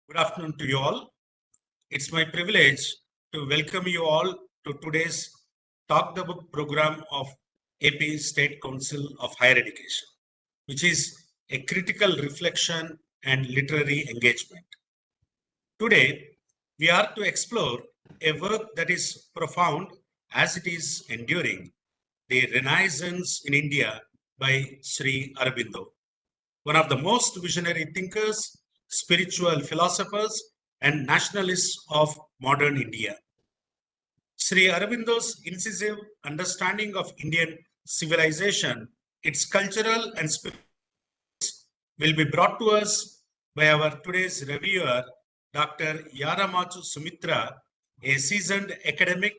Good afternoon to you all. It's my privilege to welcome you all to today's Talk the Book program of AP State Council of Higher Education, which is a critical reflection and literary engagement. Today, we are to explore a work that is profound as it is enduring, The Renaissance in India by Sri Aurobindo, one of the most visionary thinkers, spiritual philosophers, and nationalists of modern India. Sri Aurobindo's incisive understanding of Indian civilization, its cultural and spiritual will be brought to us by our today's reviewer, Dr. Yaramachu Sumithra, a seasoned academic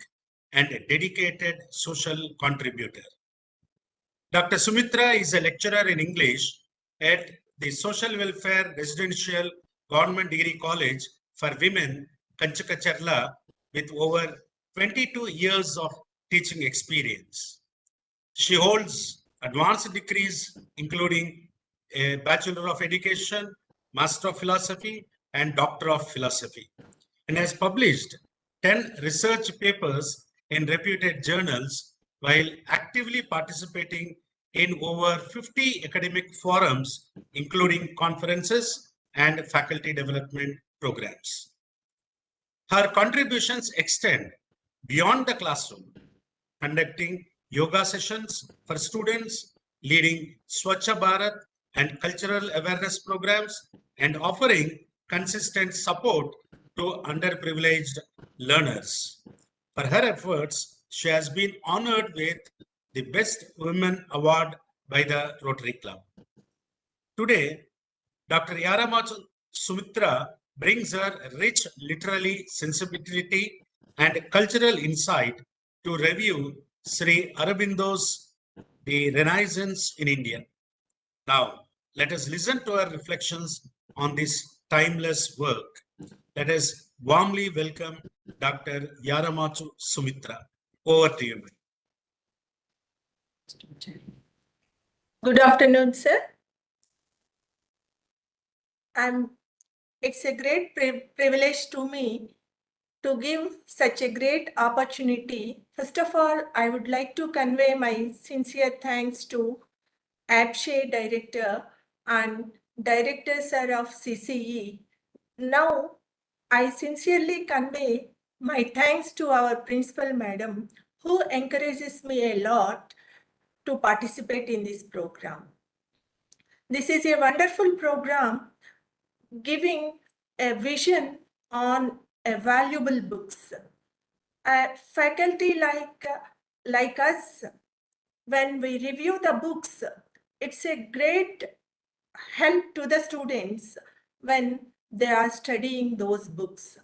and a dedicated social contributor. Dr. Sumithra is a lecturer in English at the Social Welfare Residential Government Degree College for Women, Kanchakacharla, with over 22 years of teaching experience. She holds advanced degrees including a Bachelor of Education, Master of Philosophy, and Doctor of Philosophy, and has published 10 research papers in reputed journals while actively participating in over 50 academic forums, including conferences and faculty development programs. Her contributions extend beyond the classroom, conducting yoga sessions for students, leading Swachha Bharat and cultural awareness programs, and offering consistent support to underprivileged learners. For her efforts, she has been honored with the Best Women Award by the Rotary Club. Today, Dr. Yaramachu Sumithra brings her rich literary sensibility and cultural insight to review Sri Aurobindo's The Renaissance in India. Now, let us listen to her reflections on this timeless work. Let us warmly welcome Dr. Yaramachu Sumithra. Over to you. Good afternoon, sir. It's a great privilege to me to give such a great opportunity. First of all, I would like to convey my sincere thanks to APSHE Director and Director Sir of CCE. Now, I sincerely convey my thanks to our Principal Madam, who encourages me a lot to participate in this program. This is a wonderful program giving a vision on valuable books. Faculty like us, when we review the books, it's a great help to the students when they are studying those books.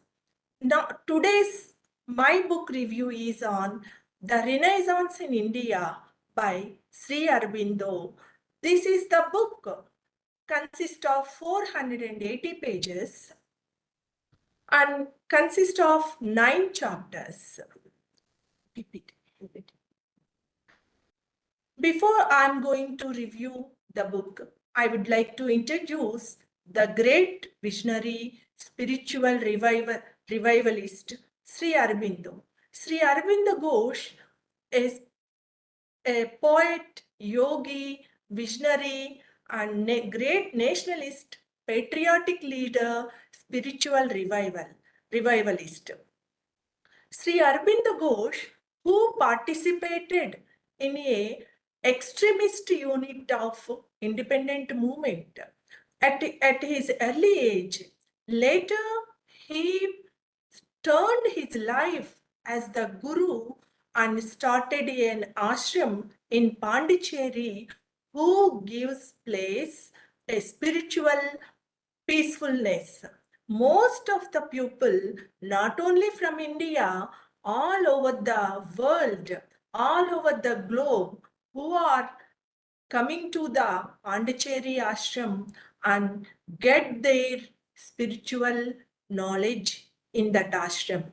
Now, today's my book review is on The Renaissance in India by Sri Aurobindo. This is the book, consists of 480 pages and consists of 9 chapters. Before I'm going to review the book, I would like to introduce the great visionary spiritual revivalist Sri Aurobindo. Sri Aurobindo Ghosh is a poet, yogi, visionary, and great nationalist, patriotic leader, spiritual revivalist. Sri Aurobindo Ghosh, who participated in a extremist unit of independent movement at his early age. Later, he turned his life as the guru and started an ashram in Pondicherry, who gives place a spiritual peacefulness. Most of the people, not only from India, all over the world, all over the globe, who are coming to the Pondicherry ashram and get their spiritual knowledge in that ashram.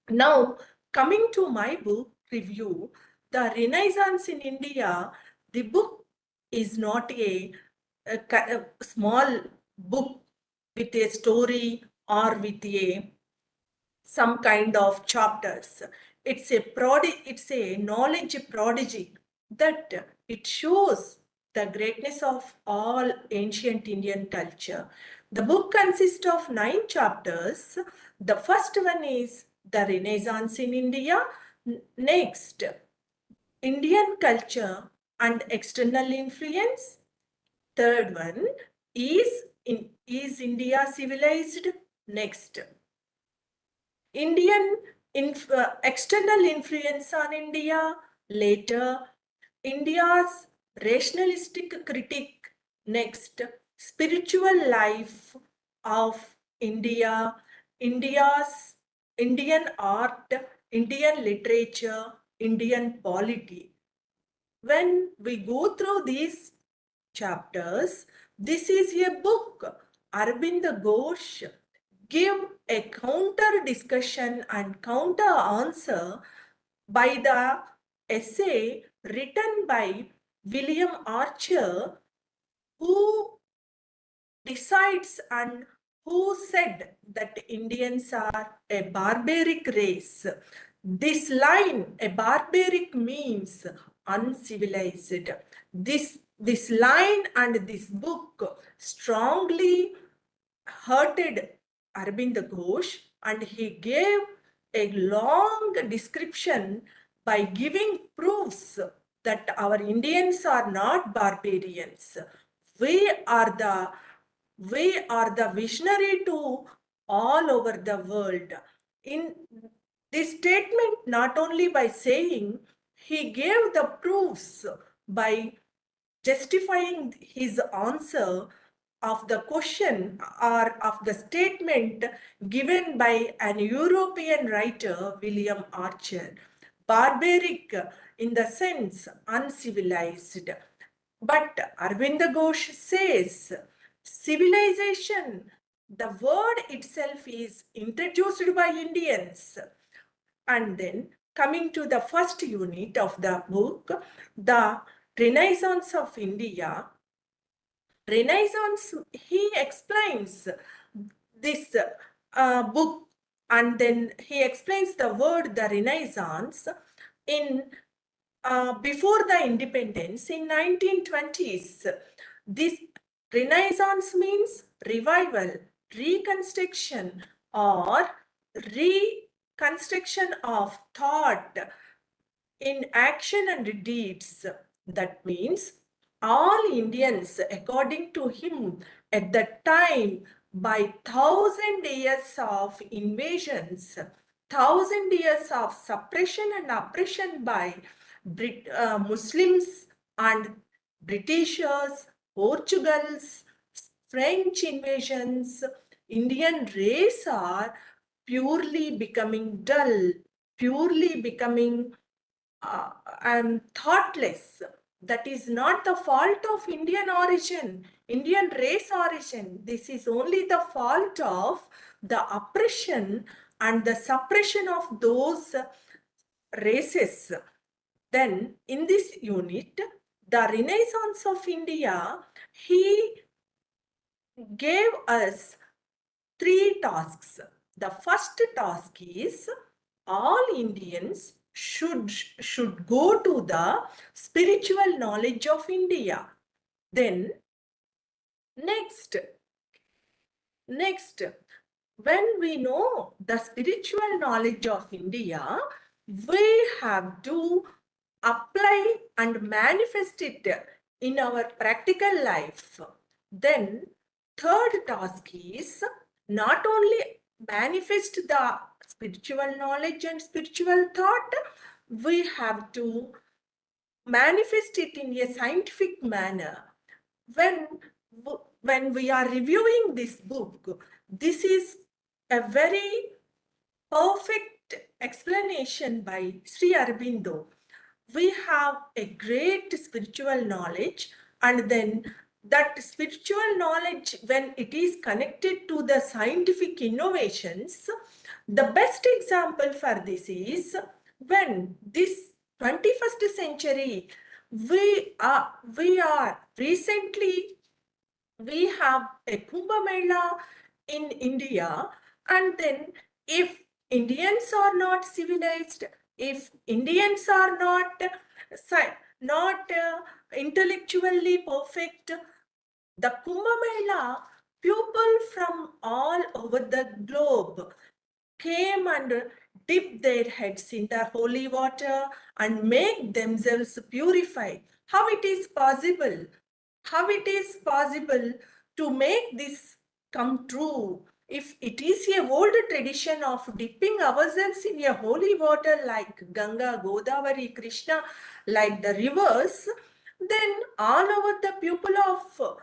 Now, coming to my book review, The Renaissance in India, the book is not a small book with a story or with some kind of chapters. It's a knowledge prodigy that it shows the greatness of all ancient Indian culture. The book consists of 9 chapters. The first one is the Renaissance in India. Next, Indian culture and external influence. Third one is India civilized? Next, external influence on India. Later, India's rationalistic critique. Next, spiritual life of India, Indian art, Indian literature, Indian polity. When we go through these chapters, this is a book. Aurobindo Ghosh give a counter discussion and counter answer by the essay written by William Archer, who decides and who said that Indians are a barbaric race. This line, a barbaric, means uncivilized. This line and this book strongly hurted Aurobindo Ghosh, and he gave a long description by giving proofs that our Indians are not barbarians. We are the visionary to all over the world. In this statement, not only by saying, he gave the proofs by justifying his answer of the question or of the statement given by an European writer, William Archer. Barbaric in the sense uncivilized. But Aurobindo Ghosh says civilization, the word itself is introduced by Indians. And then coming to the first unit of the book, the Renaissance of India. Renaissance, he explains this book, and then he explains the word the Renaissance in before the independence in 1920s. This Renaissance means revival, reconstruction, or reconstruction of thought in action and deeds. That means all Indians, according to him, at that time, by 1,000 years of invasions, 1,000 years of suppression and oppression by Muslims and Britishers, Portugals, French invasions, Indian race are purely becoming dull, purely becoming thoughtless. That is not the fault of Indian origin, Indian race origin. This is only the fault of the oppression and the suppression of those races. Then in this unit, the Renaissance of India, he gave us 3 tasks. The first task is all Indians should go to the spiritual knowledge of India. Then next, when we know the spiritual knowledge of India, we have to apply and manifest it in our practical life. Then third task is not only manifest the spiritual knowledge and spiritual thought, we have to manifest it in a scientific manner. When we are reviewing this book, this is a very perfect explanation by Sri Aurobindo. We have a great spiritual knowledge, and then that spiritual knowledge, when it is connected to the scientific innovations, the best example for this is when this 21st century, we have a Kumbh Mela in India. And then if Indians are not civilized, if Indians are not intellectually perfect, the Kumbh Mela, people from all over the globe came and dipped their heads in the holy water and make themselves purify. How it is possible? How it is possible to make this come true? If it is a old tradition of dipping ourselves in a holy water like Ganga, Godavari, Krishna, like the rivers, then all over the people of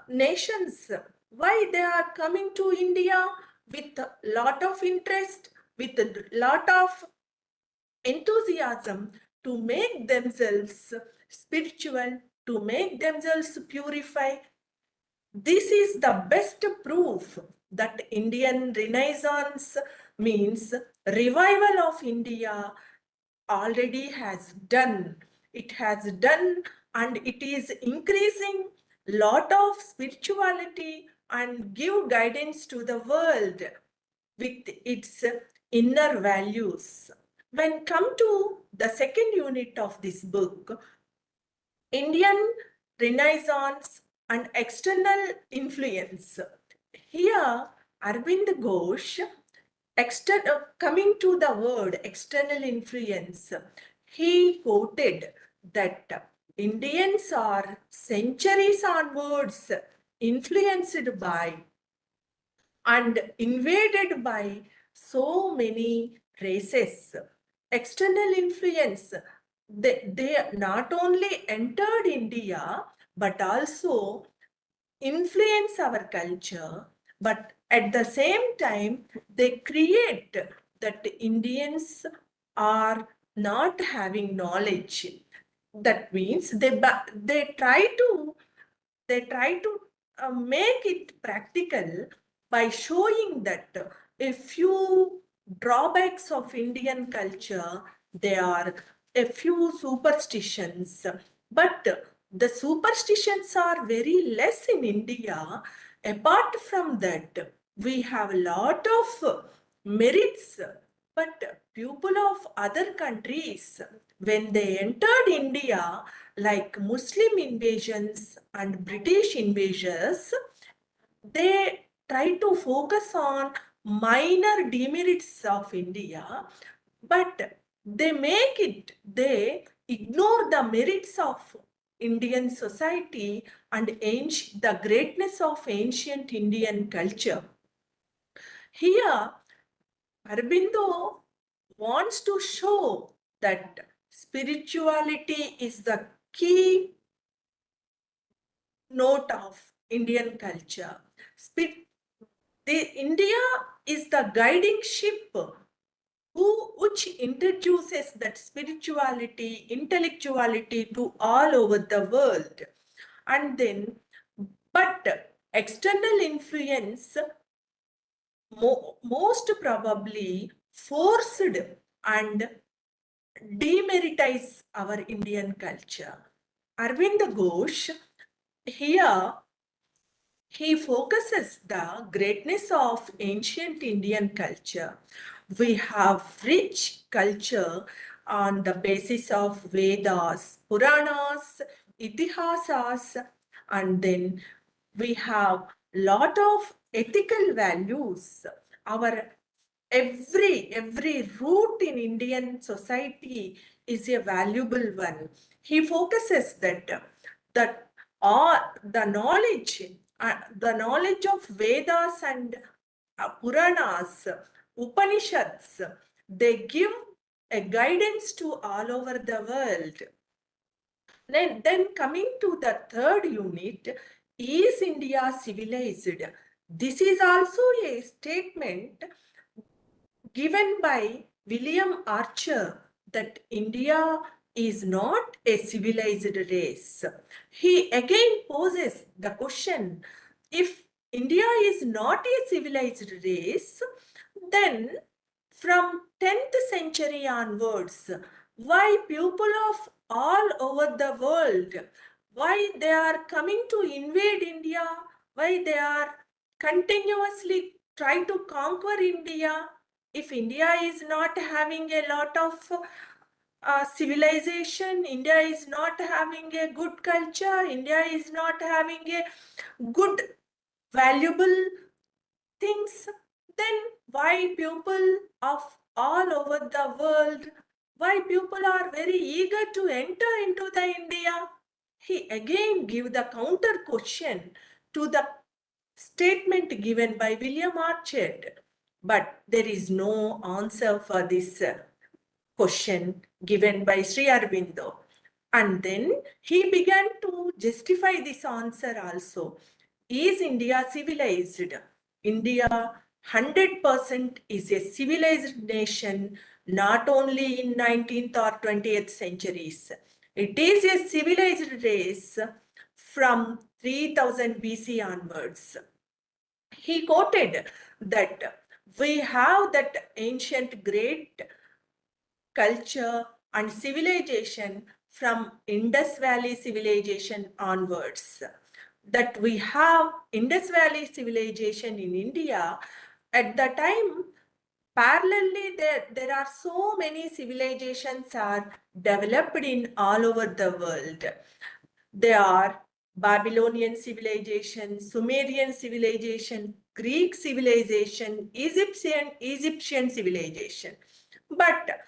nations, why they are coming to India with a lot of interest, with a lot of enthusiasm to make themselves spiritual, to make themselves purify. This is the best proof that Indian Renaissance means revival of India already has done. It has done, and it is increasing lot of spirituality and give guidance to the world with its inner values. When come to the second unit of this book, Indian Renaissance and external influence. Here, Arvind Ghosh, coming to the word external influence, he quoted that Indians are centuries onwards influenced by and invaded by so many races. External influence, they not only entered India, but also influence our culture, but at the same time, they create that Indians are not having knowledge. That means they try to make it practical by showing that a few drawbacks of Indian culture, there are a few superstitions, but the superstitions are very less in India. Apart from that, we have a lot of merits, but people of other countries, when they entered India, like Muslim invasions and British invasions, they try to focus on minor demerits of India, but they ignore the merits of Indian society and the greatness of ancient Indian culture. Here, Aurobindo wants to show that spirituality is the key note of Indian culture. India is the guiding ship which introduces that spirituality, intellectuality to all over the world. And then, but external influence most probably forced and demeritize our Indian culture. Arvind Ghosh, here he focuses the greatness of ancient Indian culture. We have rich culture on the basis of Vedas, Puranas, Itihasas, and then we have lot of ethical values. Our every root in Indian society is a valuable one. He focuses that all the knowledge of Vedas and Puranas, Upanishads, they give a guidance to all over the world. Then coming to the third unit, is India civilized? This is also a statement given by William Archer that India is not a civilized race. He again poses the question, if India is not a civilized race, then from 10th century onwards, why people of all over the world, why they are coming to invade India, why they are continuously try to conquer India, if India is not having a lot of civilization, India is not having a good culture, India is not having a good, valuable things, then why people of all over the world, why people are very eager to enter into the India? He again give the counter question to the statement given by William Archer, but there is no answer for this question given by Sri Aurobindo. And then he began to justify this answer also. Is India civilized? India 100% is a civilized nation, not only in 19th or 20th centuries. It is a civilized race from 3000 BC onwards. He quoted that we have that ancient great culture and civilization from Indus Valley civilization onwards. That we have Indus Valley civilization in India. At the time, parallelly, there are so many civilizations are developed in all over the world. They are Babylonian civilization, Sumerian civilization, Greek civilization, Egyptian civilization. But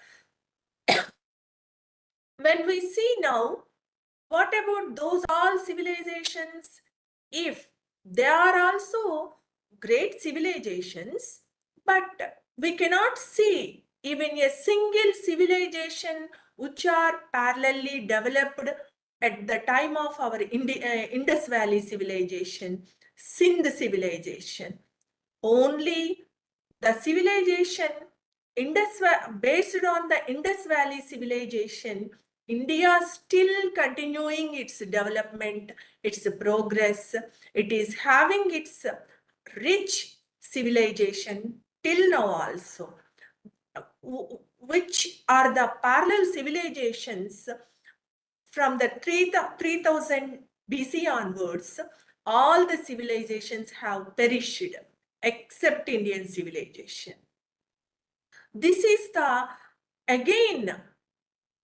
when we see now, what about those all civilizations? If they are also great civilizations, but we cannot see even a single civilization which are parallelly developed at the time of our Indus Valley civilization, Sindh civilization. Only the civilization based on the Indus Valley civilization, India still continuing its development, its progress. It is having its rich civilization till now also, which are the parallel civilizations from the 3000 BC onwards. All the civilizations have perished except Indian civilization. This is the, again,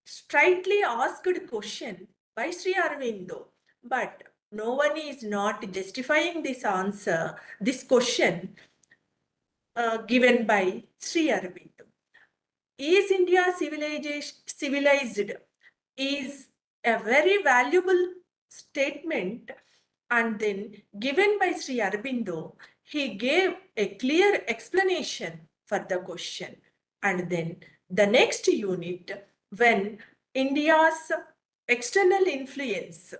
straightly asked question by Sri Aurobindo, but no one is not justifying this answer, this question given by Sri Aurobindo. Is India civilized? Is a very valuable statement, and then given by Sri Aurobindo, he gave a clear explanation for the question. And then the next unit, when India's external influence,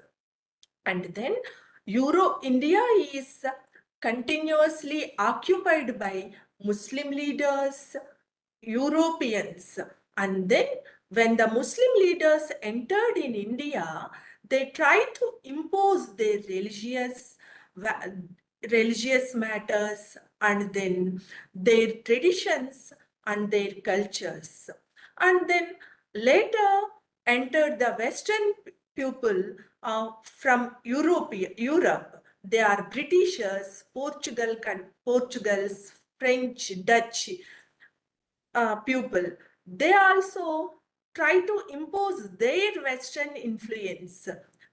and then India is continuously occupied by Muslim leaders, Europeans. And then when the Muslim leaders entered in India, they tried to impose their religious matters and then their traditions and their cultures. And then later entered the Western people from Europe. They are Britishers, Portugals, French, Dutch people. They also try to impose their Western influence,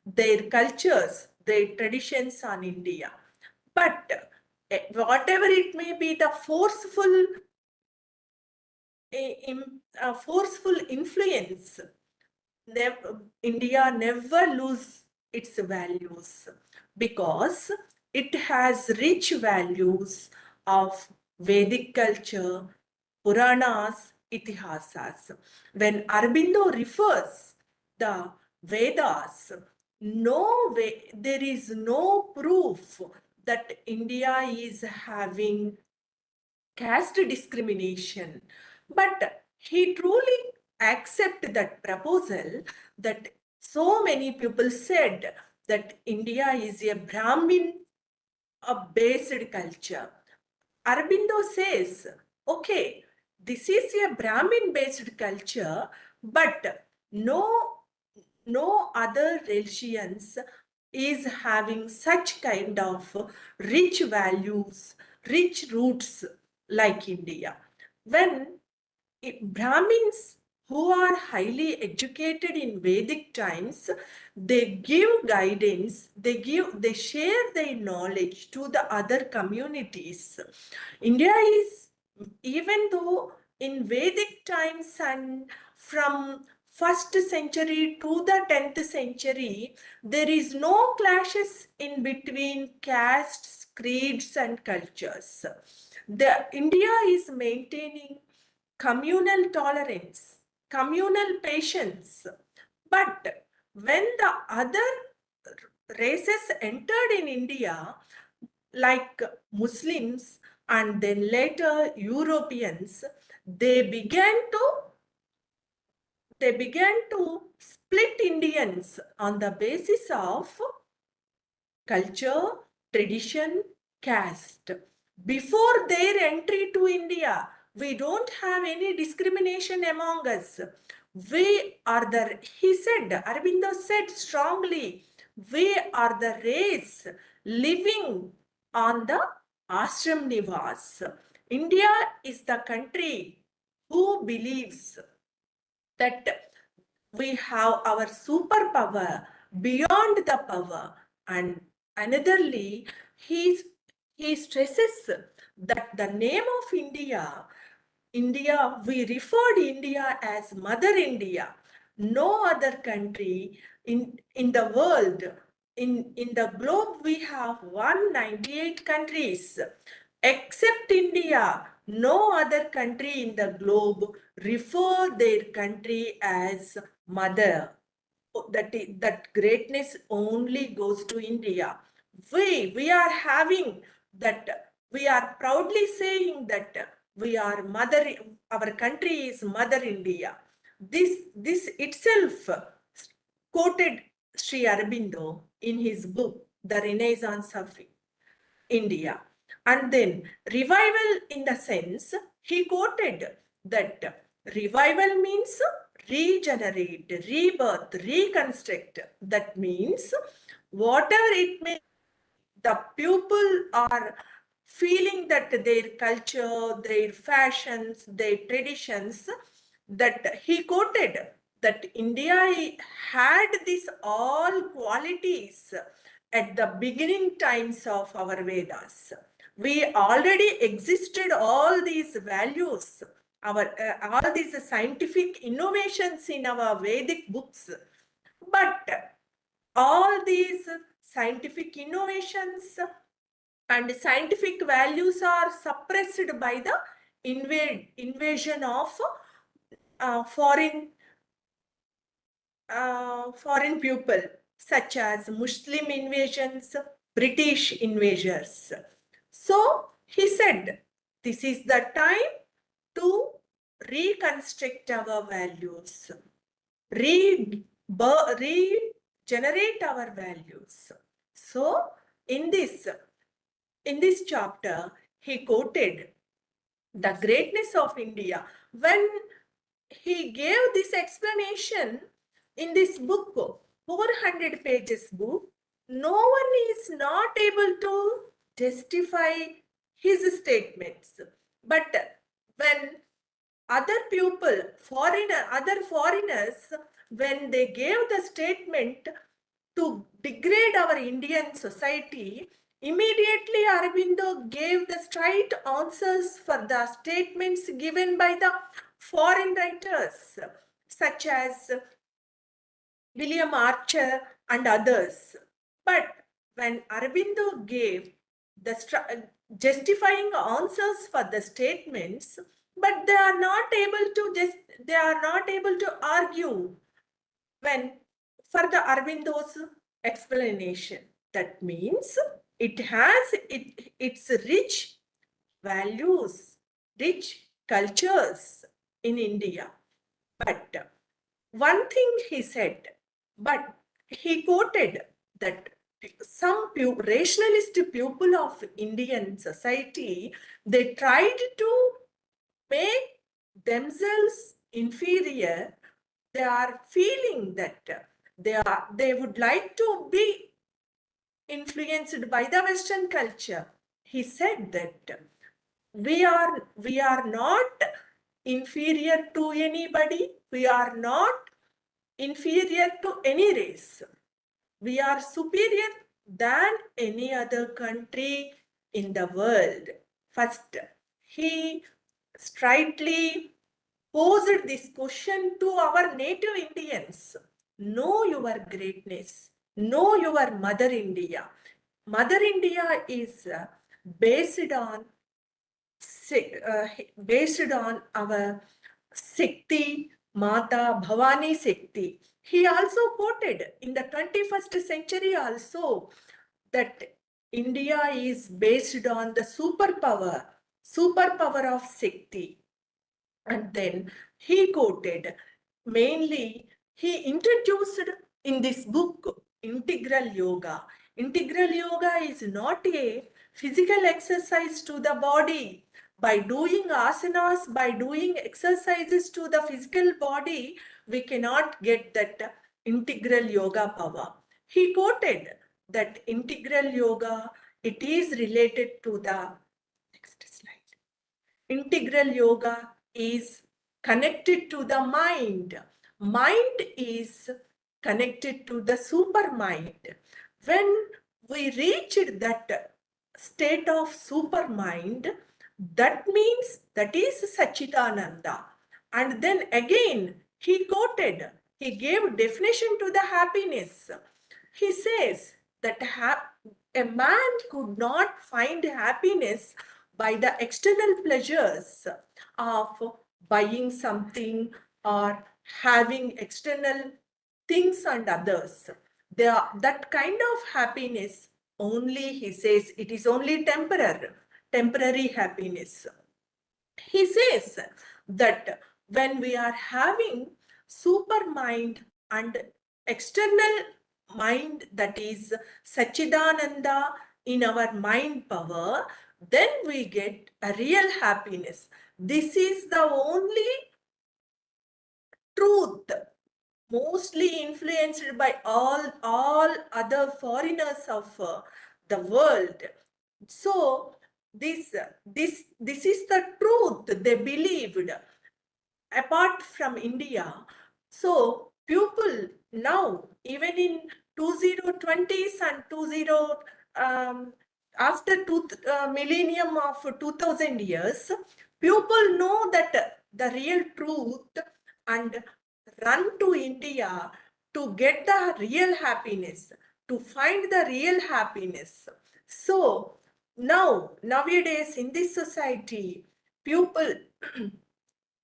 their cultures, their traditions on India. But whatever it may be, the forceful influence, India never lose its values because it has rich values of Vedic culture, Puranas, Itihasas. When Aurobindo refers the Vedas, no way, there is no proof that India is having caste discrimination. But he truly accepts that proposal that so many people said that India is a Brahmin based culture. Aurobindo says, okay, this is a Brahmin based culture, but no other religions is having such kind of rich values, rich roots like India. When Brahmins who are highly educated in Vedic times, they give guidance, they share their knowledge to the other communities. India is, even though in Vedic times and from 1st century to the 10th century, there is no clashes in between castes, creeds and cultures. The India is maintaining communal tolerance, communal patience. But when the other races entered in India, like Muslims and then later Europeans, they began to split Indians on the basis of culture, tradition, caste. Before their entry to India, we don't have any discrimination among us. He said, Aurobindo said strongly, we are the race living on the ashram nivas. India is the country who believes that we have our superpower beyond the power. And anotherly, he stresses that the name of India, we referred India as Mother India. No other country in the world, in the globe, we have 198 countries. Except India, no other country in the globe refer their country as mother. That greatness only goes to India. We are having that, we are proudly saying that we are mother, our country is Mother India. This itself quoted Sri Aurobindo in his book, The Renaissance of India. And then revival, in the sense, he quoted that revival means regenerate, rebirth, reconstruct. That means whatever it may, the people are feeling that their culture, their fashions, their traditions, that he quoted that India had these all qualities at the beginning times of our Vedas. We already existed all these values, all these scientific innovations in our Vedic books. But all these scientific innovations and scientific values are suppressed by the invasion of foreign people, such as Muslim invasions, British invaders. So he said, this is the time to reconstruct our values, regenerate our values. So in this chapter, he quoted the greatness of India. When he gave this explanation in this book, 400 pages book, no one is not able to justify his statements. But when other foreigners, when they gave the statement to degrade our Indian society, immediately Aurobindo gave the straight answers for the statements given by the foreign writers, such as William Archer and others. But when Aurobindo gave the justifying answers for the statements, but they are not able to argue when for the Aurobindo's explanation. That means it has its rich values, rich cultures in India. But one thing he said, but he quoted that some rationalist people of Indian society, they tried to make themselves inferior. They are feeling that they would like to be influenced by the Western culture. He said that we are not inferior to anybody. We are not inferior to any race. We are superior than any other country in the world. First, he straightly posed this question to our native Indians. Know your greatness. Know your Mother India. Mother India is based on based on our Shakti, Mata, Bhavani Shakti. He also quoted in the 21st century also that India is based on the superpower of Shakti. And then he quoted, mainly he introduced in this book integral yoga. Integral yoga is not a physical exercise to the body. By doing asanas, by doing exercises to the physical body, we cannot get that integral yoga power. He quoted that integral yoga, it is related to the next slide. Integral yoga is connected to the mind. Mind is connected to the super mind. When we reached that state of super mind, that means that is Sachidananda. And then again, he quoted, he gave definition to the happiness. He says that a man could not find happiness by the external pleasures of buying something or having external things and others. That kind of happiness only, he says, it is only temporary happiness. He says that when we are having super mind and external mind, that is Sachidananda in our mind power, then we get a real happiness. This is the only truth, mostly influenced by all other foreigners of the world. So this is the truth they believed apart from India. So people now, even in 2020s and 20 after millennium of 2000 years, people know that the real truth and run to India to get the real happiness, to find the real happiness. So nowadays in this society, people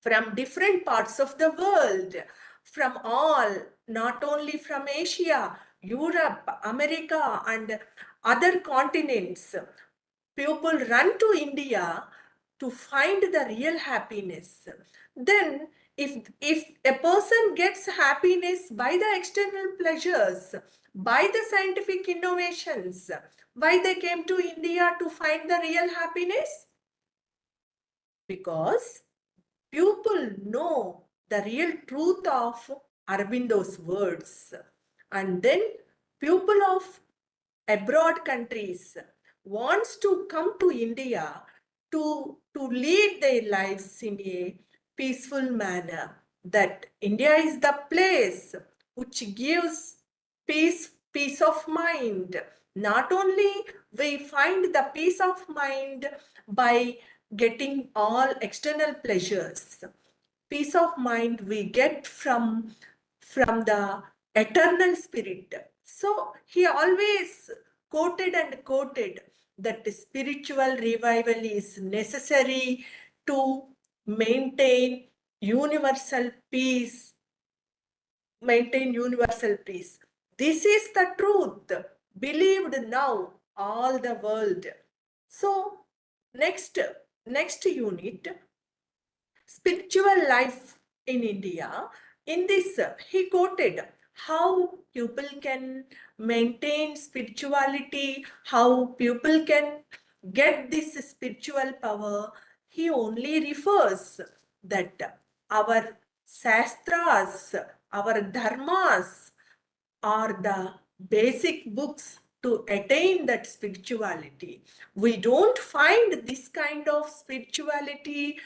from different parts of the world, from all, not only from Asia, Europe, America, and other continents, people run to India to find the real happiness. Then, if a person gets happiness by the external pleasures, by the scientific innovations, why they came to India to find the real happiness? Because people know the real truth of Aurobindo's words. And then people of abroad countries wants to come to India to lead their lives in a peaceful manner. That India is the place which gives peace of mind. Not only we find the peace of mind by getting all external pleasures. Peace of mind we get from the eternal spirit. So he always quoted that spiritual revival is necessary to maintain universal peace. Maintain universal peace. This is the truth, believed now all the world. So next unit, spiritual life in India. In this, he quoted how people can maintain spirituality, how people can get this spiritual power. He only refers that our shastras, our dharmas are the basic books to attain that spirituality. We don't find this kind of spirituality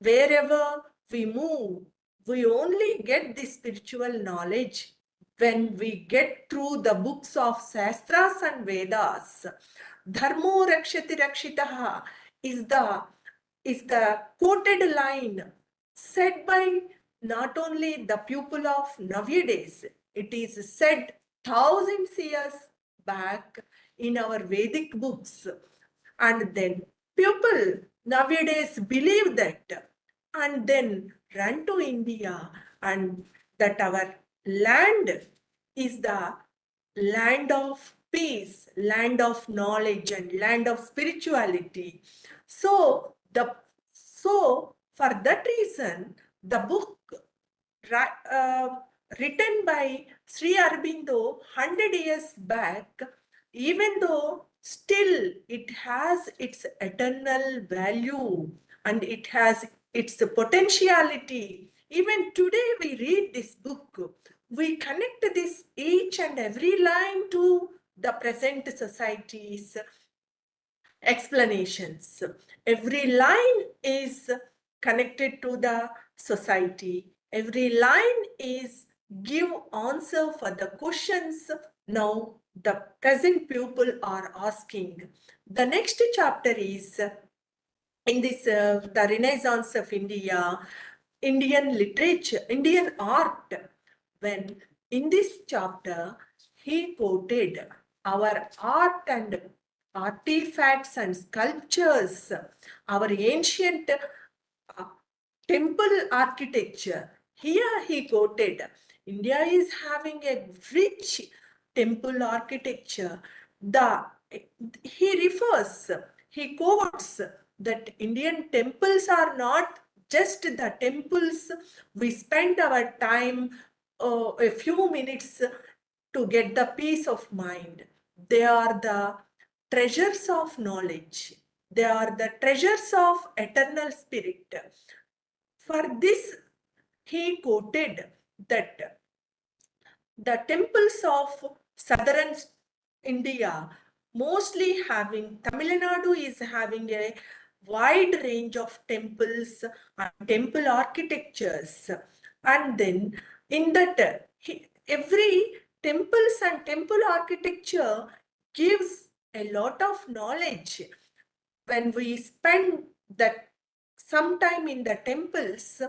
wherever we move. We only get the spiritual knowledge when we get through the books of Shastras and Vedas. Dharmo rakshati rakshitaha is the quoted line said by not only the people of nowadays, it is said thousands years back in our Vedic books. And then people nowadays believe that and then run to India, and that our land is the land of peace, land of knowledge, and land of spirituality. So for that reason, the book written by Sri Aurobindo 100 years back, even though still it has its eternal value and it has its potentiality. Even today we read this book, we connect this each and every line to the present society's explanations. Every line is connected to the society. Every line is give answer for the questions now the present people are asking. The next chapter is in this the Renaissance of India, Indian literature, Indian art. When in this chapter he quoted our art and artifacts and sculptures, our ancient temple architecture. Here he quoted, India is having a rich temple architecture. He quotes that Indian temples are not just the temples we spend our time a few minutes to get the peace of mind. They are the treasures of knowledge. They are the treasures of eternal spirit. For this, he quoted that the temples of southern India, mostly having Tamil Nadu is having a wide range of temples and temple architectures. And then in that, every temples and temple architecture gives a lot of knowledge. When we spend that some time in the temples,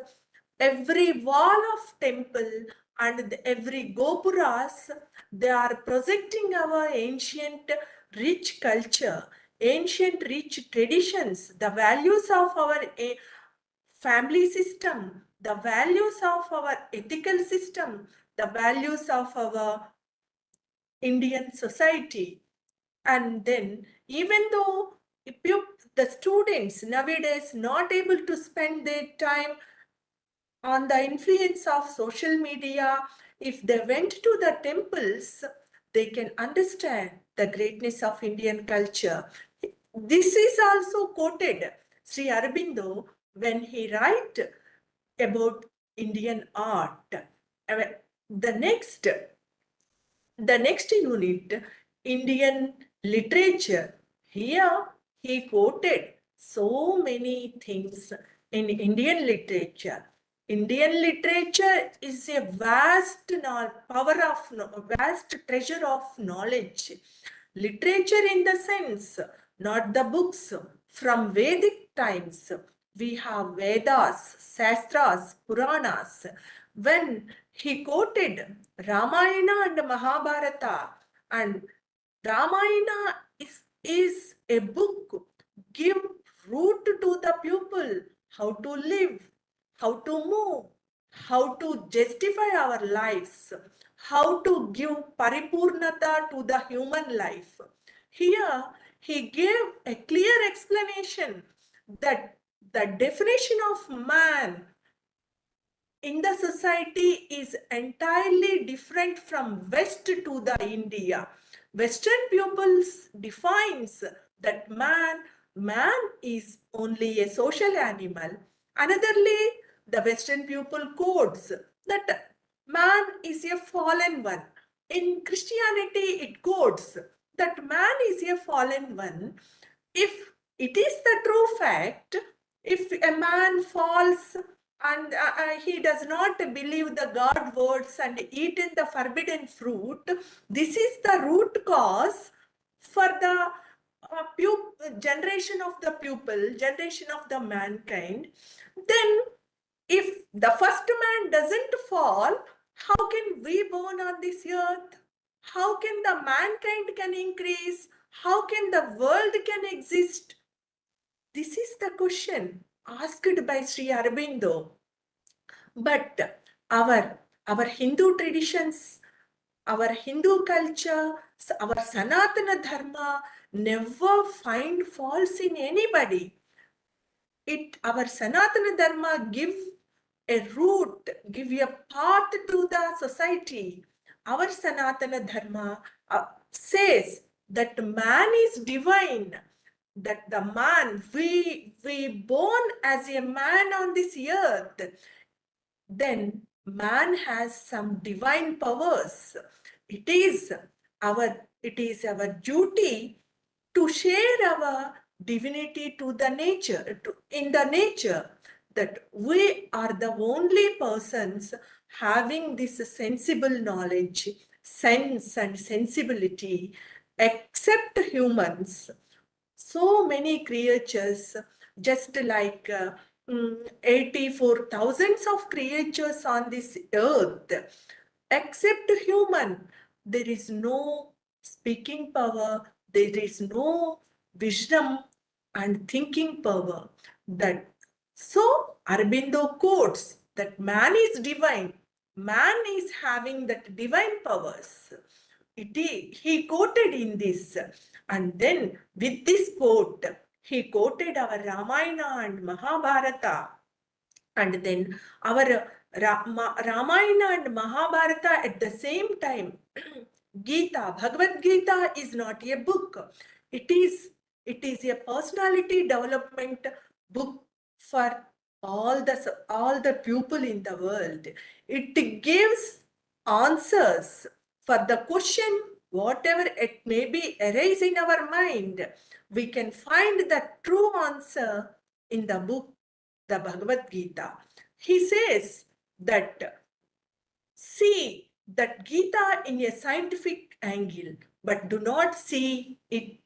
every wall of temple and every gopuras, they are projecting our ancient rich culture, ancient rich traditions, the values of our family system, the values of our ethical system, the values of our Indian society. And then even though the students nowadays not able to spend their time on the influence of social media, if they went to the temples, they can understand the greatness of Indian culture. This is also quoted Sri Aurobindo when he write about Indian art. The next the next unit, Indian literature. Here he quoted so many things in Indian literature. Indian literature is a vast vast treasure of knowledge. Literature in the sense, not the books. From Vedic times, we have Vedas, Shastras, Puranas. When he quoted Ramayana and Mahabharata, and Ramayana is a book give root to the pupil how to live, how to move, how to justify our lives, how to give paripurnata to the human life. Here he gave a clear explanation that the definition of man in the society is entirely different from West to the India. Western pupils defines that man is only a social animal. Anotherly, the Western pupil codes that man is a fallen one. In Christianity, it codes that man is a fallen one. If it is the true fact, if a man falls and he does not believe the God words and eaten the forbidden fruit, this is the root cause for the generation of the pupil, generation of the mankind. Then if the first man doesn't fall, how can we born on this earth? How can the mankind can increase? How can the world can exist? This is the question asked by Sri Aurobindo. But our Hindu traditions, our Hindu culture, our Sanatana Dharma never find faults in anybody. Our Sanatana Dharma give a root, give a path to the society. Our Sanatana Dharma says that man is divine, that the man, we born as a man on this earth, then man has some divine powers. It is our duty to share our divinity to the nature, in the nature, that we are the only persons having this sensible knowledge, sense and sensibility, except humans. So many creatures, just like 84 thousands of creatures on this earth, except human, there is no speaking power, there is no wisdom and thinking power. That so Aurobindo quotes that man is divine, man is having that divine powers. He quoted in this, and then with this quote, he quoted our Ramayana and Mahabharata, and then our Ramayana and Mahabharata at the same time. Gita, Bhagavad Gita is not a book. It is a personality development book for all the people in the world. It gives answers for the question, whatever it may be arise in our mind. We can find the true answer in the book, the Bhagavad Gita. He says that see that Gita in a scientific angle, but do not see it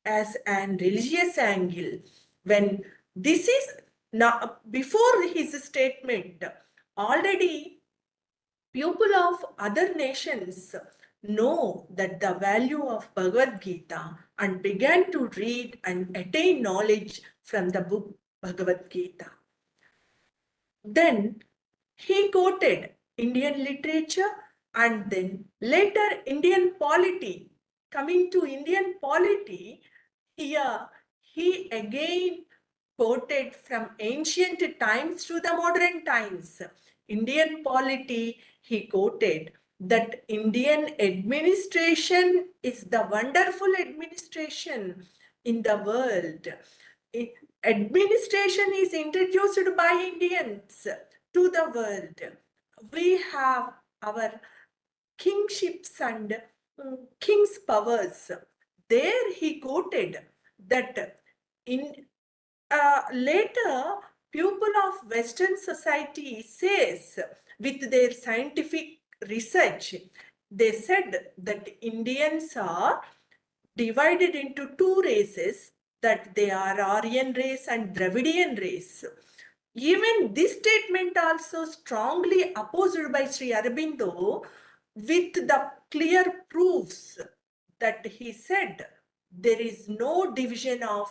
as an religious angle. When this is now before his statement, already people of other nations know that the value of Bhagavad Gita and began to read and attain knowledge from the book Bhagavad Gita. Then he quoted Indian literature and then later Indian polity. Coming to Indian polity, here he again quoted from ancient times to the modern times. Indian polity, he quoted that Indian administration is the wonderful administration in the world. Administration is introduced by Indians to the world. We have our kingships and king's powers. There he quoted that in later people of Western society says with their scientific research, they said that Indians are divided into two races, that they are Aryan race and Dravidian race. Even this statement also strongly opposed by Sri Aurobindo with the clear proofs that he said there is no division of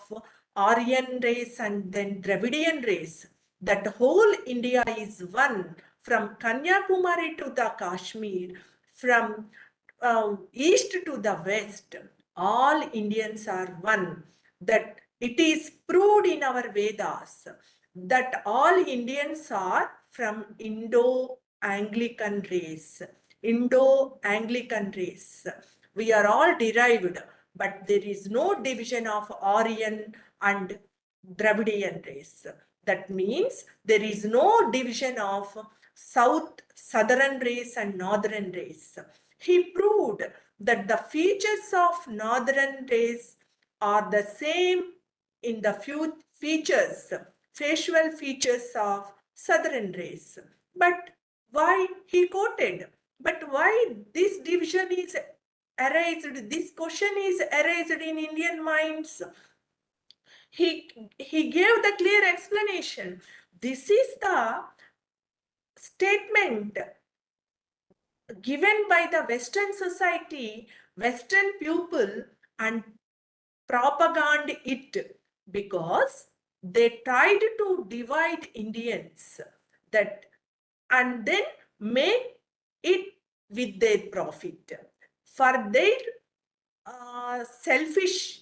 Aryan race and then Dravidian race. That whole India is one, from Kanyakumari to the Kashmir, from east to the west. All Indians are one. That it is proved in our Vedas that all Indians are from Indo-Anglican race. Indo-Anglican race. We are all derived, but there is no division of Aryan and Dravidian race. That means there is no division of southern race and northern race. He proved that the features of northern race are the same in the facial features of southern race. But why he quoted? But why this division is arised? This question is arised in Indian minds. He gave the clear explanation. This is the statement given by the Western society, Western people, and propaganda it because they tried to divide Indians that and then make it with their profit for their selfish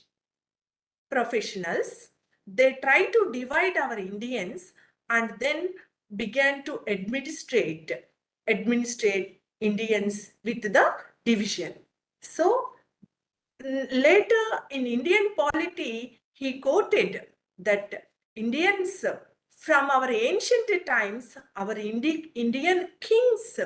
professionals. They try to divide our Indians and then began to administrate Indians with the division. So later in Indian polity, he quoted that Indians from our ancient times, our Indian kings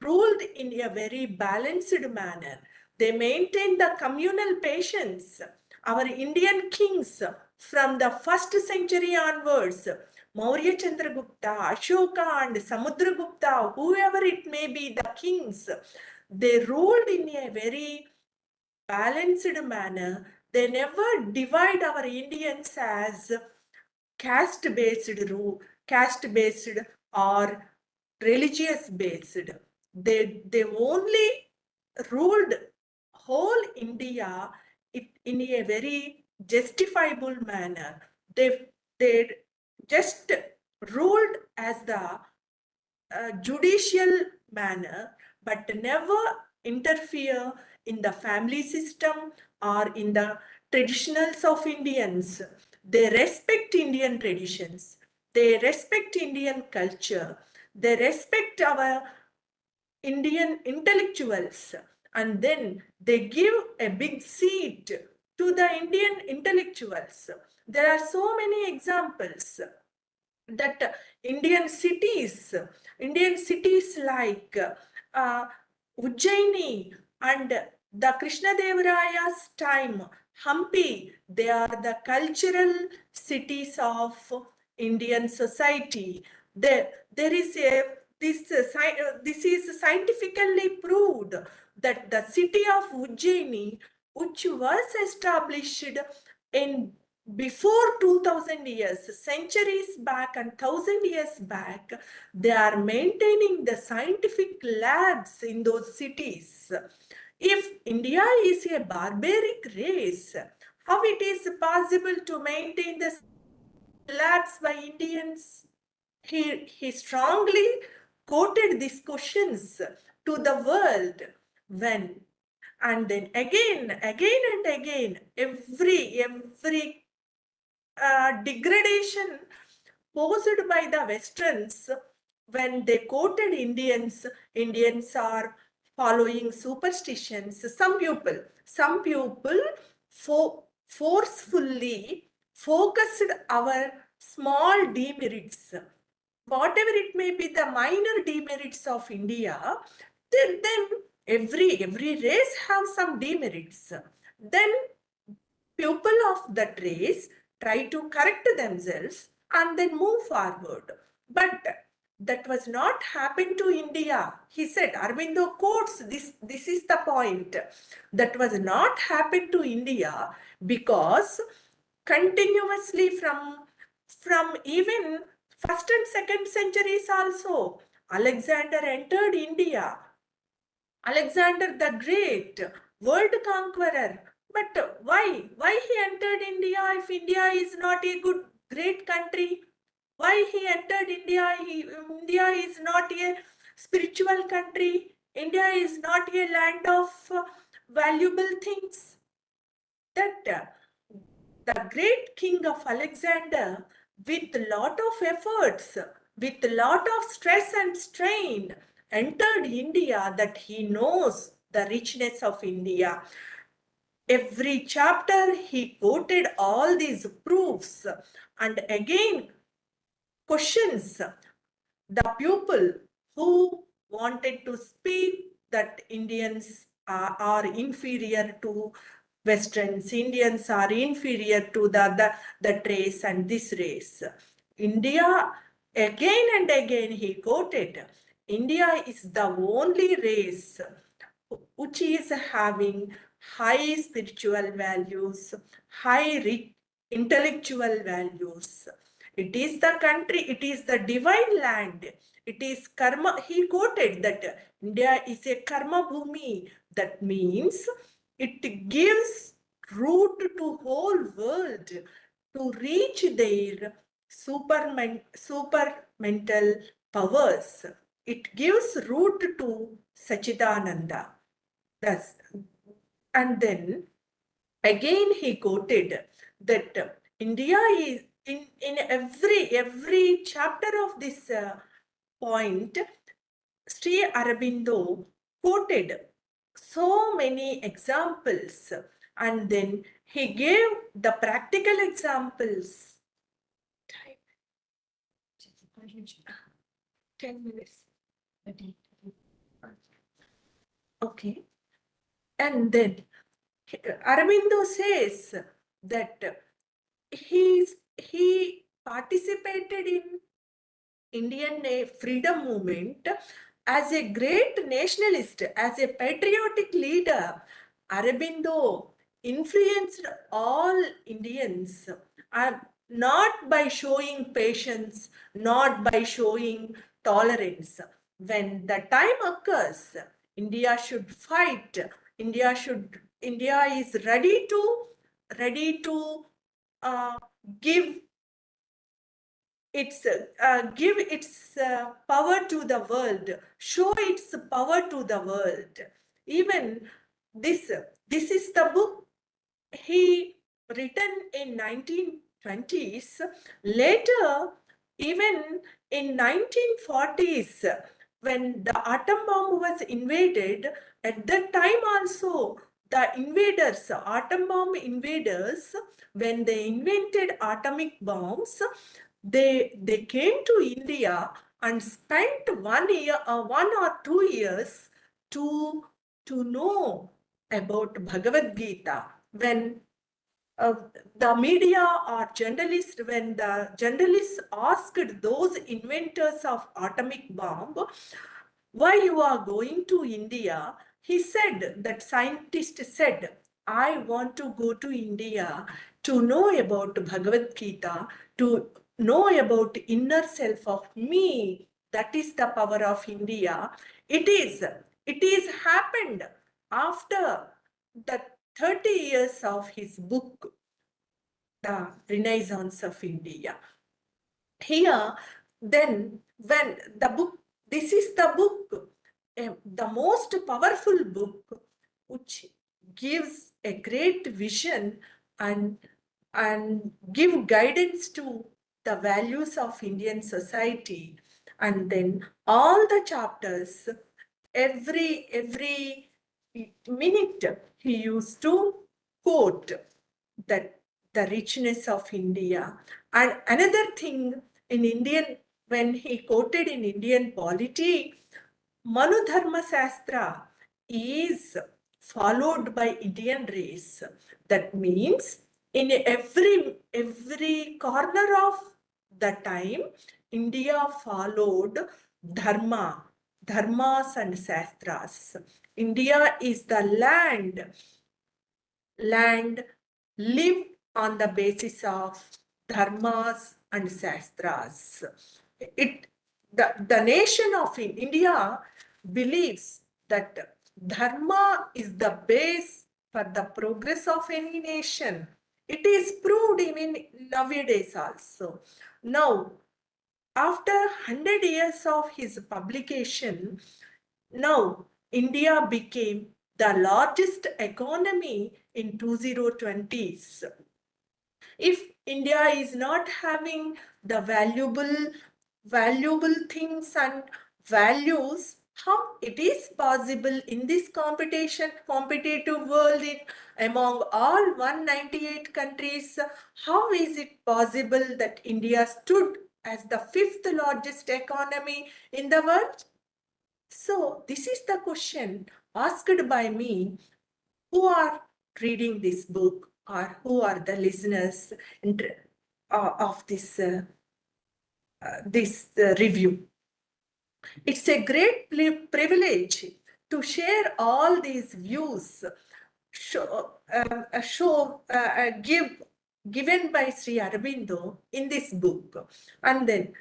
ruled in a very balanced manner. They maintained the communal patience. Our Indian kings from the 1st century onwards, Maurya Chandragupta, Ashoka and Samudragupta, whoever it may be, the kings, they ruled in a very balanced manner. They never divide our Indians as caste-based or religious-based. They only ruled whole India in a very justifiable manner. They just ruled as the judicial manner, but never interfere in the family system or in the traditionals of Indians. They respect Indian traditions. They respect Indian culture. They respect our Indian intellectuals. And then they give a big seat to the Indian intellectuals. There are so many examples that Indian cities like Ujjaini and the Krishnadevaraya's time, Hampi, they are the cultural cities of Indian society. There is a this is scientifically proved that the city of Ujjaini, which was established in before 2000 years, centuries back and 1,000 years back, they are maintaining the scientific labs in those cities. If India is a barbaric race, how it is possible to maintain the labs by Indians? He strongly quoted these questions to the world when and then again and again every degradation posed by the Westerns when they quoted Indians are following superstitions. Some people forcefully focused our small demerits, whatever it may be, the minor demerits of India. Then every race have some demerits. Then people of that race try to correct themselves and then move forward. But that was not happened to India. He said, Aurobindo quotes this is the point. That was not happened to India because continuously from even 1st and 2nd centuries also, Alexander entered India. Alexander the Great, world conqueror. But why? Why he entered India if India is not a good, great country? Why he entered India? India is not a spiritual country. India is not a land of valuable things. That the great king of Alexander, with lot of efforts, with lot of stress and strain, entered India, that he knows the richness of India. Every chapter he quoted all these proofs and again questions the pupil who wanted to speak that Indians are inferior to Westerns, Indians are inferior to the race and this race. India, again and again he quoted, India is the only race which is having high spiritual values, high intellectual values. It is the country, it is the divine land. It is karma. He quoted that India is a karma bhumi. That means it gives root to whole world to reach their super mental powers. It gives root to Sachidananda. Thus, and then again he quoted that India is in every chapter of this point, Sri Aurobindo quoted so many examples, and then he gave the practical examples. 10 minutes. Okay. And then Aurobindo says that he participated in Indian freedom movement as a great nationalist, as a patriotic leader. Aurobindo influenced all Indians, and not by showing patience, not by showing tolerance. When the time occurs, India should fight. India is ready to uh, give give its power to the world, show its power to the world. Even this is the book he written in 1920s. Later, even in 1940s, when the atom bomb was invaded, at that time also, the invaders, atom bomb invaders, when they invented atomic bombs, they came to India and spent 1 year, 1 or 2 years to know about Bhagavad Gita. When the media or journalists, when the journalists asked those inventors of atomic bomb, why you are going to India? He said, that scientist said, I want to go to India to know about Bhagavad Gita, to know about inner self of me. That is the power of India. It is happened after the 30 years of his book, The Renaissance of India. Here, then, when the book, this is the book, the most powerful book, which gives a great vision and give guidance to the values of Indian society. And then all the chapters, every minute he used to quote that the richness of India. And another thing in Indian, when he quoted in Indian polity, Manu Dharma Shastra is followed by Indian race. That means in every corner of the time, India followed dharmas and shastras. India is the land lived on the basis of dharmas and shastras. The nation of India believes that dharma is the base for the progress of any nation. It is proved even nowadays also. Now, after 100 years of his publication, now India became the largest economy in 2020s. If India is not having the valuable things and values, how it is possible in this competitive world among all 198 countries, how is it possible that India stood as the fifth largest economy in the world? So this is the question. asked by me, who are reading this book or who are the listeners of this review. It's a great privilege to share all these views given by Sri Aurobindo in this book. And then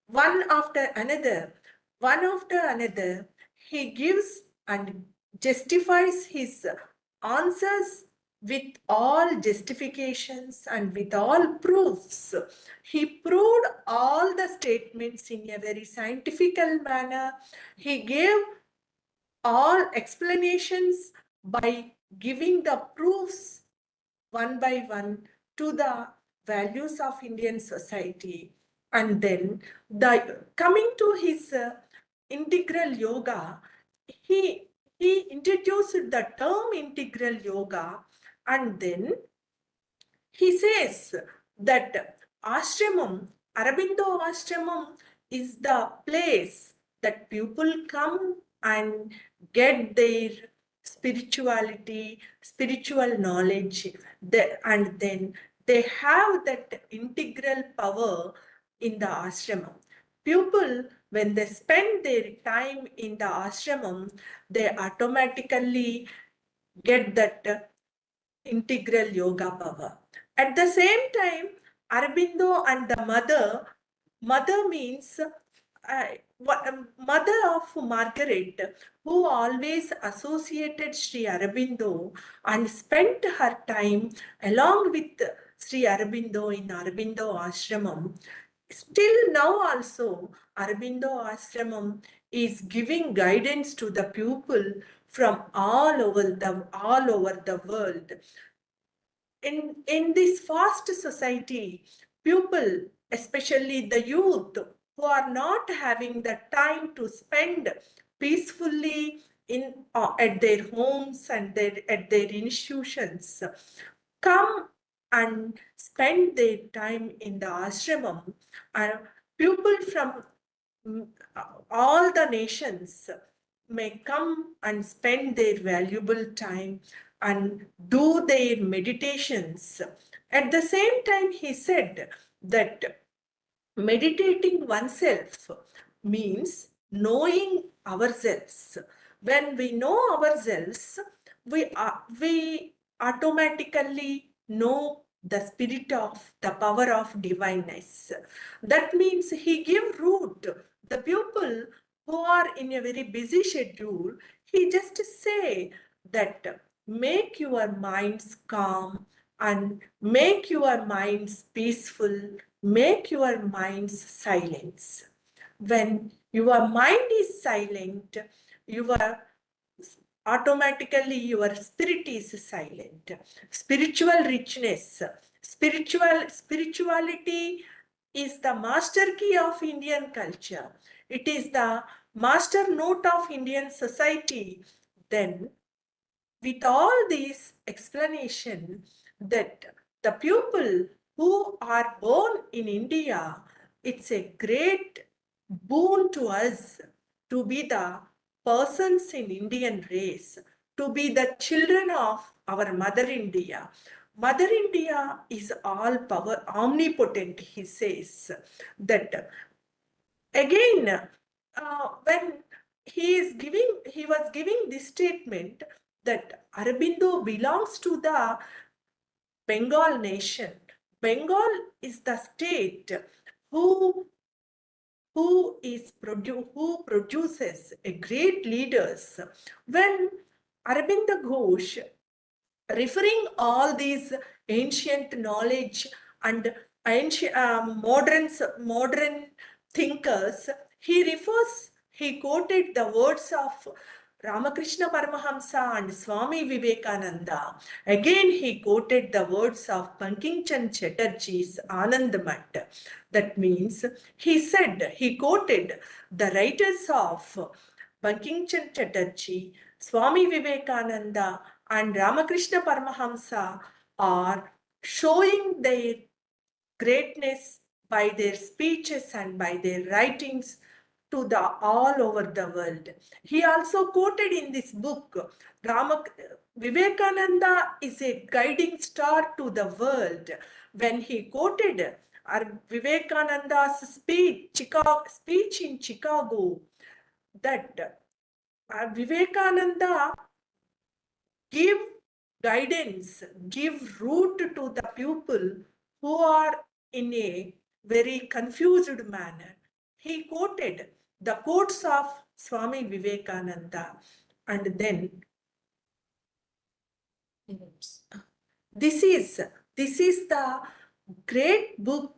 one after another, he gives and justifies his answers with all justifications and with all proofs. He proved all the statements in a very scientific manner. He gave all explanations by giving the proofs one by one to the values of Indian society. And then coming to his integral yoga, he introduced the term integral yoga, and then he says that ashramam, Aurobindo ashramam, is the place that people come and get their spirituality, spiritual knowledge, and then they have that integral power in the ashramam. People, when they spend their time in the ashramam, they automatically get that integral yoga power. At the same time, Aurobindo and the mother means mother of Margaret, who always associated Sri Aurobindo and spent her time along with Sri Aurobindo in Aurobindo Ashramam. Still now also, Aurobindo Ashramam is giving guidance to the pupil from all over the world. In this fast society, people, especially the youth, who are not having the time to spend peacefully at their homes and at their institutions, come and spend their time in the ashramam. And people from all the nations may come and spend their valuable time and do their meditations. At the same time, he said that meditating oneself means knowing ourselves. When we know ourselves, we automatically know the spirit of the power of divineness. That means he gave root. The people who are in a very busy schedule, he just say that make your minds calm and make your minds peaceful, make your minds silence. When your mind is silent, automatically your spirit is silent. Spiritual richness, spirituality is the master key of Indian culture. It is the master note of Indian society. Then with all these explanation, that the people who are born in India, it's a great boon to us to be the persons in Indian race, to be the children of our Mother India. Mother India is all power, omnipotent, he says. That again, when he was giving this statement that Aurobindo belongs to the Bengal nation. Bengal is the state who who produces a great leaders. When Aurobindo Ghosh referring all these ancient knowledge and ancient modern thinkers, he quoted the words of Ramakrishna Paramahamsa and Swami Vivekananda. Again, he quoted the words of Banking Chand Chatterjee's Anandamath. That means he quoted the writers of Banking Chand Chatterjee, Swami Vivekananda, and Ramakrishna Paramahamsa are showing their greatness by their speeches and by their writings to the all over the world. He also quoted in this book, Vivekananda is a guiding star to the world. When he quoted Vivekananda's speech in Chicago, that Vivekananda give guidance, give route to the people who are in a very confused manner. He quoted the quotes of Swami Vivekananda, and then this is the great book.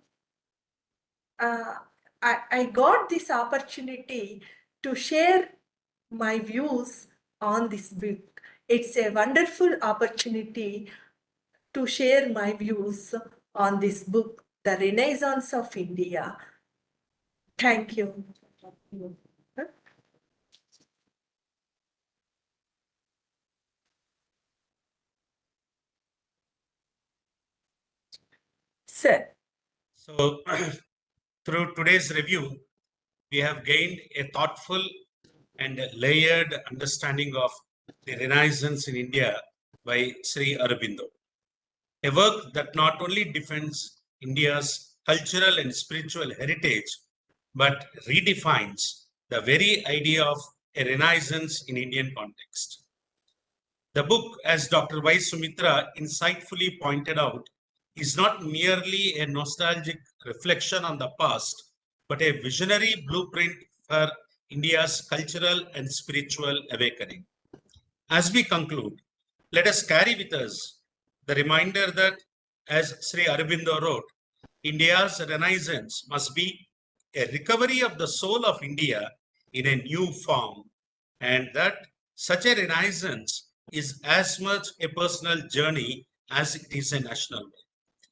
I got this opportunity to share my views on this book. It's a wonderful opportunity to share my views on this book, The Renaissance of India. Thank you. Sir. So, through today's review, we have gained a thoughtful and layered understanding of the Renaissance in India by Sri Aurobindo, a work that not only defends India's cultural and spiritual heritage, but redefines the very idea of a Renaissance in Indian context. The book, as Dr. Y. Sumithra insightfully pointed out, is not merely a nostalgic reflection on the past, but a visionary blueprint for India's cultural and spiritual awakening. As we conclude, let us carry with us the reminder that, as Sri Aurobindo wrote, India's Renaissance must be a recovery of the soul of India in a new form, and that such a Renaissance is as much a personal journey as it is a national one.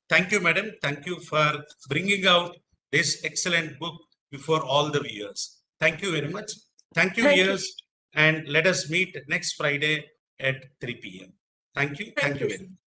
Thank you, madam. Thank you for bringing out this excellent book before all the viewers. Thank you very much. Thank you, viewers. And let us meet next Friday at 3 p.m. Thank you. Thank you very much.